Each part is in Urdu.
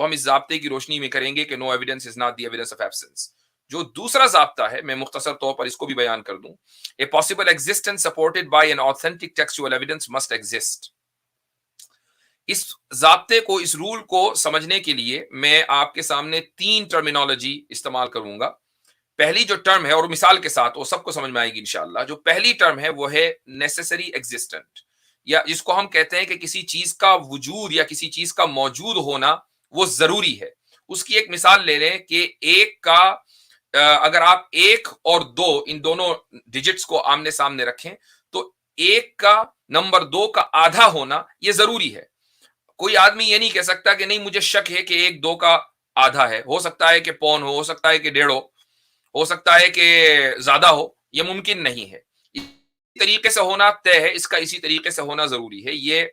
تو ہم اس ضابطے کی روشنی میں کریں گے کہ no evidence is not the evidence of absence. جو دوسرا ضابطہ ہے میں مختصر طور پر اس کو بھی بیان کر دوں. A possible existence supported by an authentic textual evidence must exist. اس ضابطے کو, اس رول کو سمجھنے کے لیے میں آپ کے سامنے 3 ٹرمینالوجی استعمال کروں گا. پہلی جو ٹرم ہے, اور مثال کے ساتھ وہ سب کو سمجھ میں آئے گی انشاءاللہ, جو پہلی ٹرم ہے وہ ہے نیسیسری ایگزسٹنٹ, یا جس کو ہم کہتے ہیں کہ کسی چیز کا وجود یا کسی چیز کا موجود ہونا وہ ضروری ہے. اس کی ایک مثال لے لیں کہ ایک کا اگر آپ 1 اور 2 ان دونوں ڈیجٹس کو آمنے سامنے رکھیں تو 1 کا نمبر 2 کا آدھا ہونا یہ ضروری ہے. کوئی آدمی یہ نہیں کہہ سکتا کہ نہیں مجھے شک ہے کہ 1 2 کا آدھا ہے, ہو سکتا ہے کہ پون ہو سکتا ہے کہ 1.5 ہو سکتا ہے کہ زیادہ ہو, یہ ممکن نہیں ہے. اسی طریقے سے ہونا طے ہے, اس کا اسی طریقے سے ہونا ضروری ہے. یہ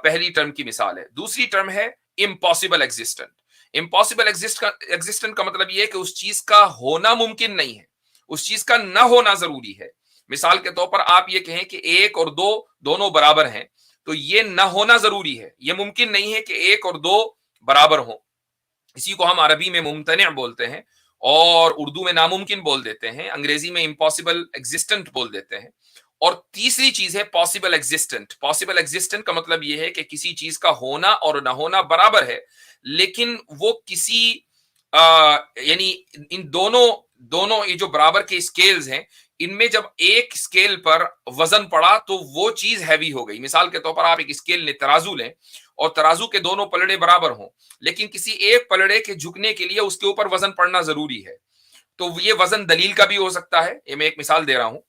پہلی ٹرم کی مثال ہے. دوسری ٹرم ہے امپاسبل ایگزسٹنٹ. امپاسبل ایگزسٹنٹ کا مطلب یہ ہے کہ اس چیز کا ہونا ممکن نہیں ہے, اس چیز کا نہ ہونا ضروری ہے. مثال کے طور پر آپ یہ کہیں کہ 1 اور 2 دونوں برابر ہیں, تو یہ نہ ہونا ضروری ہے. یہ ممکن نہیں ہے کہ 1 اور 2 برابر ہوں. اسی کو ہم عربی میں ممتنع بولتے ہیں اور اردو میں ناممکن بول دیتے ہیں, انگریزی میں امپاسبل ایگزسٹنٹ بول دیتے ہیں. اور تیسری چیز ہے پاسبل ایگزسٹنٹ. پاسبل ایگزسٹنٹ کا مطلب یہ ہے کہ کسی چیز کا ہونا اور نہ ہونا برابر ہے, لیکن وہ کسی یعنی ان دونوں یہ جو برابر کے اسکیلز ہیں, ان میں جب ایک اسکیل پر وزن پڑا تو وہ چیز ہیوی ہو گئی. مثال کے طور پر آپ ایک اسکیل لیں, ترازو لیں, اور ترازو کے دونوں پلڑے برابر ہوں, لیکن کسی ایک پلڑے کے جھکنے کے لیے اس کے اوپر وزن پڑنا ضروری ہے. تو یہ وزن دلیل کا بھی ہو سکتا ہے. یہ میں ایک مثال دے رہا ہوں.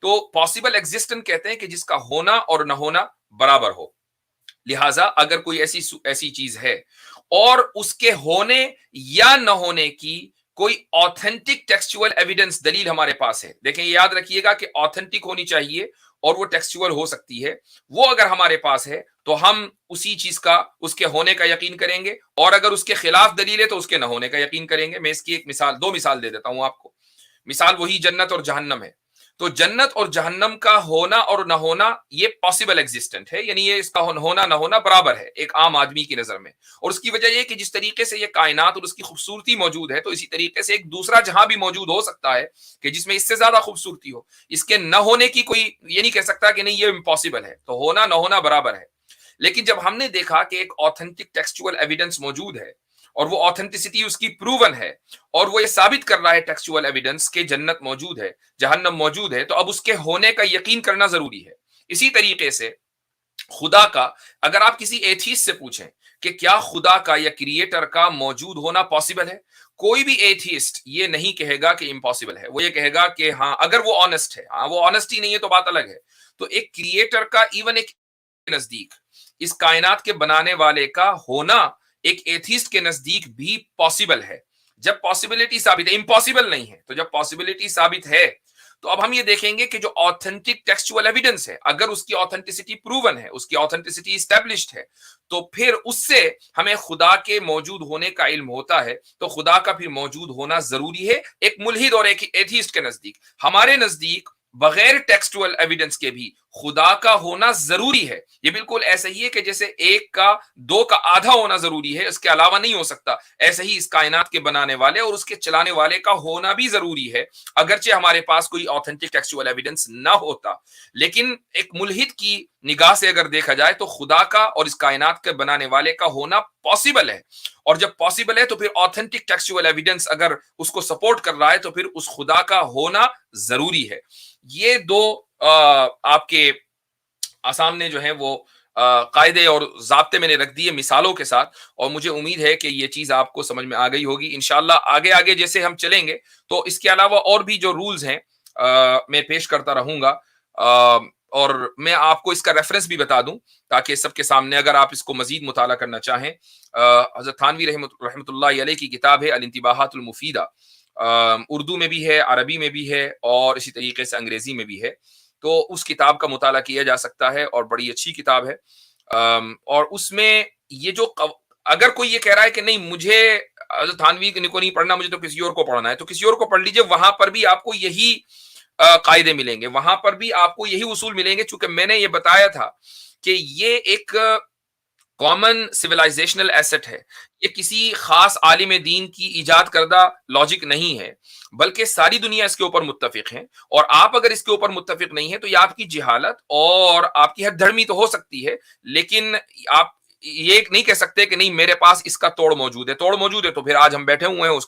تو پاسبل ایگزسٹنٹ کہتے ہیں کہ جس کا ہونا اور نہ ہونا برابر ہو. لہٰذا اگر کوئی ایسی چیز ہے اور اس کے ہونے یا نہ ہونے کی کوئی آتھینٹک ٹیکسچوئل ایویڈنس دلیل ہمارے پاس ہے, دیکھیں یاد رکھیے گا کہ آتھینٹک ہونی چاہیے اور وہ ٹیکسچوئل ہو سکتی ہے, وہ اگر ہمارے پاس ہے تو ہم اسی چیز کا, اس کے ہونے کا یقین کریں گے, اور اگر اس کے خلاف دلیل ہے تو اس کے نہ ہونے کا یقین کریں گے. میں اس کی ایک مثال, 2 مثال دے دیتا ہوں آپ کو. مثال وہی جنت اور جہنم ہے. تو جنت اور جہنم کا ہونا اور نہ ہونا یہ پاسبل ایگزسٹنٹ ہے, یعنی یہ اس کا ہونا نہ ہونا برابر ہے ایک عام آدمی کی نظر میں. اور اس کی وجہ یہ کہ جس طریقے سے یہ کائنات اور اس کی خوبصورتی موجود ہے, تو اسی طریقے سے ایک دوسرا جہاں بھی موجود ہو سکتا ہے کہ جس میں اس سے زیادہ خوبصورتی ہو. اس کے نہ ہونے کی کوئی یہ نہیں کہہ سکتا کہ نہیں یہ امپاسبل ہے. تو ہونا نہ ہونا برابر ہے. لیکن جب ہم نے دیکھا کہ ایک آتھینٹک ٹیکسچوئل ایویڈنس موجود ہے اور وہ آتھینٹسٹی اس کی پروون ہے, اور وہ یہ ثابت کر رہا ہے ٹیکسچوئل ایویڈنس کہ جنت موجود ہے, جہنم موجود ہے, تو اب اس کے ہونے کا یقین کرنا ضروری ہے. اسی طریقے سے خدا کا, اگر آپ کسی ایتھیسٹ سے پوچھیں کہ کیا خدا کا یا کریٹر کا موجود ہونا پاسبل ہے, کوئی بھی ایتھیسٹ یہ نہیں کہے گا کہ امپاسبل ہے. وہ یہ کہے گا کہ ہاں اگر وہ آنےسٹ ہے. ہاں وہ آنےسٹ ہی نہیں ہے تو بات الگ ہے. تو ایک کریٹر کا ایون ایک نزدیک اس کائنات کے بنانے والے کا ہونا ایک ایتھیسٹ کے نزدیک بھی پاسبل ہے, جب پاسبلٹی ثابت ہے. امپاسبل نہیں ہے. تو جب پاسبلٹی ثابت ہے تو اب ہم یہ دیکھیں گے کہ جو آتھینٹک ٹیکسچوئل ایویڈنس ہے, اگر اس کی آتھینٹسٹی پروون ہے, اس کی آتھینٹسٹی اسٹیبلشڈ ہے, تو پھر اس سے ہمیں خدا کے موجود ہونے کا علم ہوتا ہے. تو خدا کا بھی موجود ہونا ضروری ہے ایک ملحد اور ایک ایتھیسٹ کے نزدیک. ہمارے نزدیک بغیر ٹیکسچوئل ایویڈنس کے بھی خدا کا ہونا ضروری ہے. یہ بالکل ایسا ہی ہے کہ جیسے 1 کا 2 کا آدھا ہونا ضروری ہے, اس کے علاوہ نہیں ہو سکتا, ایسے ہی اس کائنات کے بنانے والے اور اس کے چلانے والے کا ہونا بھی ضروری ہے, اگرچہ ہمارے پاس کوئی آتھینٹک ٹیکسچوئل ایویڈنس نہ ہوتا. لیکن ایک ملحد کی نگاہ سے اگر دیکھا جائے تو خدا کا اور اس کائنات کے بنانے والے کا ہونا پاسبل ہے. اور جب پاسبل ہے تو پھر آتھینٹک ٹیکسچوئل ایویڈنس اگر اس کو سپورٹ کر رہا ہے تو پھر اس خدا کا ہونا ضروری ہے. یہ 2 آپ کے سامنے جو ہے وہ قاعدے اور ضابطے میں نے رکھ دیے مثالوں کے ساتھ, اور مجھے امید ہے کہ یہ چیز آپ کو سمجھ میں آ گئی ہوگی. انشاءاللہ آگے جیسے ہم چلیں گے تو اس کے علاوہ اور بھی جو رولز ہیں میں پیش کرتا رہوں گا, اور میں آپ کو اس کا ریفرنس بھی بتا دوں تاکہ سب کے سامنے اگر آپ اس کو مزید مطالعہ کرنا چاہیں. حضرت تھانوی رحمۃ اللہ علیہ کی کتاب ہے الانتباہات المفیدہ, اردو میں بھی ہے, عربی میں بھی ہے, اور اسی طریقے سے انگریزی میں بھی ہے. تو اس کتاب کا مطالعہ کیا جا سکتا ہے اور بڑی اچھی کتاب ہے. اور اس میں یہ جو اگر کوئی یہ کہہ رہا ہے کہ نہیں مجھے حضرت تھانوی کو نہیں پڑھنا, مجھے تو کسی اور کو پڑھنا ہے, تو کسی اور کو پڑھ لیجئے. وہاں پر بھی آپ کو یہی قاعدے ملیں گے, وہاں پر بھی آپ کو یہی اصول ملیں گے. چونکہ میں نے یہ بتایا تھا کہ یہ ایک کامن سویلائزیشنل ایسٹ ہے. یہ کسی خاص عالم دین کی ایجاد کردہ لاجک نہیں ہے، بلکہ ساری دنیا اس کے اوپر متفق ہے. اور آپ اگر اس کے اوپر متفق نہیں ہے تو یہ آپ کی جہالت اور آپ کی حد دھرمی تو ہو سکتی ہے، لیکن آپ یہ نہیں کہہ سکتے کہ نہیں میرے پاس اس کا توڑ موجود ہے. توڑ موجود ہے تو پھر آج ہم بیٹھے ہوئے ہیں اس